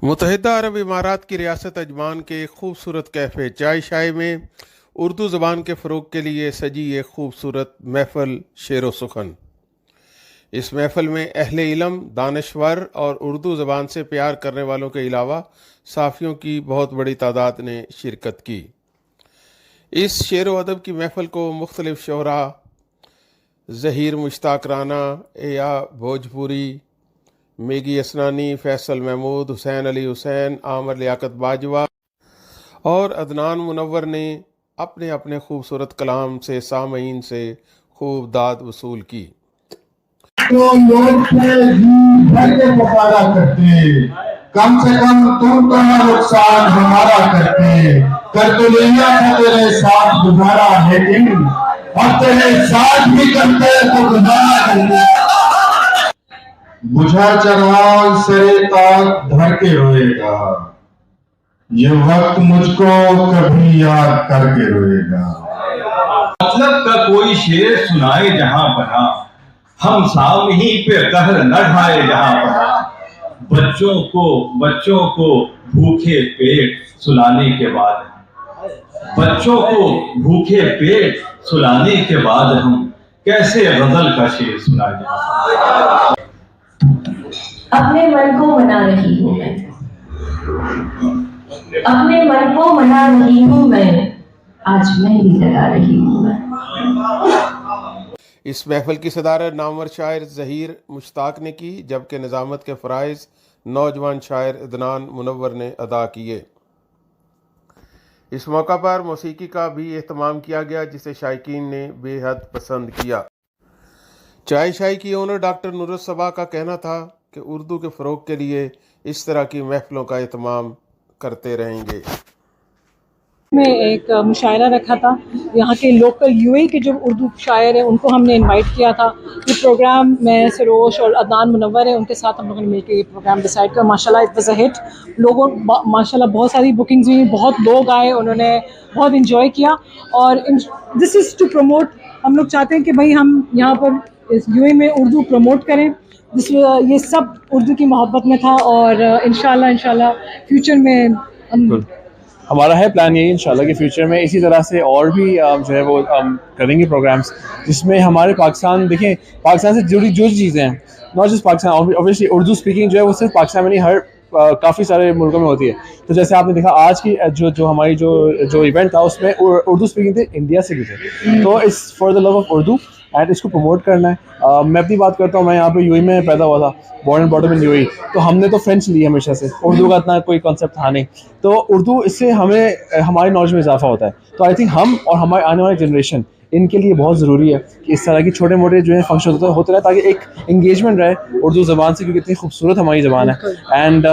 मुत्तहिदा अरब इमारात की रियासत अजमान के एक खूबसूरत कैफ़े चाय शाय में उर्दू ज़बान के फ़रोग के लिए सजी एक खूबसूरत महफ़िल शेर व सुखन। इस महफ़िल में अहले इल्म, दानश्वर और उर्दू ज़बान से प्यार करने वालों के अलावा साफ़ियों की बहुत बड़ी तादाद ने शिरकत की। इस शेर व अदब की महफ़िल को मुख्तलिफ़ शोहरा ज़हीर मुश्ताक राना, एया भोजपुरी, मेगी असनानी, फैसल महमूद, हुसैन अली हुसैन, आमर लियाकत बाजवा और अदनान मुनव्वर ने अपने अपने खूबसूरत कलाम से सामईन से खूब दाद वसूल की। तो लोग भर के पुकारा करते, कम से कम तुम तो ना नुकसान हमारा करते, कर तो लिया था तेरे साथ गुजारा, लेकिन अब तेरे साथ भी करते तो गुजारा करते। बुझा चराग सरे ताक धर के रोएगा, ये वक्त मुझको कभी याद करके रोएगा। मतलब का कोई शेर सुनाए जहां पना, हम सामही पे कहर न ढाए जहां पना। बच्चों को भूखे पेट सुलाने के बाद, बच्चों को भूखे पेट सुलाने के बाद हम कैसे गजल का शेर सुनाए। अपने मन को मना रही हूँ मैं, अपने मन को मना रही हूँ मैं, आज मेहंदी लगा रही हूँ मैं। इस महफिल की सदारत नामवर शायर ज़हीर मुश्ताक ने की, जबकि निज़ामत के फ़राइज़ नौजवान शायर अदनान मुनव्वर ने अदा किए। इस मौका पर मौसीकी का भी एहतमाम किया गया, जिसे शायकीन ने बेहद पसंद किया। चाय शाय की ओनर डॉक्टर नुरत सबा का कहना था कि उर्दू के फ़रोग के लिए इस तरह की महफ़िलों का एहतमाम करते रहेंगे। में एक मुशायरा रखा था, यहाँ के लोकल यूएई के जो उर्दू शायर हैं उनको हमने इनवाइट किया था। ये प्रोग्राम मैं सरोश और अदनान मुनव्वर है, उनके साथ हम लोगों ने मिलकर ये प्रोग्राम डिसाइड किया। माशाल्लाह इट वाज़ अ हिट। लोगों माशाल्लाह बहुत सारी बुकिंग्स हुई, बहुत लोग आए, उन्होंने बहुत इंजॉय किया। और दिस इज़ टू प्रमोट, हम लोग चाहते हैं कि भाई हम यहाँ पर इस यूएई में उर्दू प्रमोट करें। ये सब उर्दू की मोहब्बत में था और इंशाल्लाह फ्यूचर में हमारा है प्लान यही इंशाल्लाह कि फ्यूचर में इसी तरह से और भी जो है वो करेंगे प्रोग्राम्स, जिसमें हमारे पाकिस्तान, देखें पाकिस्तान से जुड़ी जो चीज़ें हैं, not just Pakistan, obviously Urdu speaking जो है वो सिर्फ पाकिस्तान में नहीं, हर काफ़ी सारे मुल्कों में होती है। तो जैसे आपने देखा आज की जो हमारी जो इवेंट था उसमें उर्दू स्पीकिंग थे, इंडिया से भी थे। तो it's for the love of Urdu and इसको प्रमोट करना है। मैं अपनी बात करता हूँ, मैं यहाँ पे यूएई में पैदा हुआ था, born and brought up in UAE. तो हमने तो फ्रेंच ली हमेशा से, उर्दू का इतना कोई कॉन्सेप्ट था नहीं। तो उर्दू इससे हमें हमारी नॉलेज में इजाफा होता है। तो आई थिंक हम और हमारे आने वाली जनरेशन, इनके लिए बहुत ज़रूरी है कि इस तरह की छोटे मोटे जो है फंक्शन होते रहे, ताकि एक इंगेजमेंट रहे उर्दू ज़बान से, क्योंकि इतनी खूबसूरत हमारी ज़बान है। एंड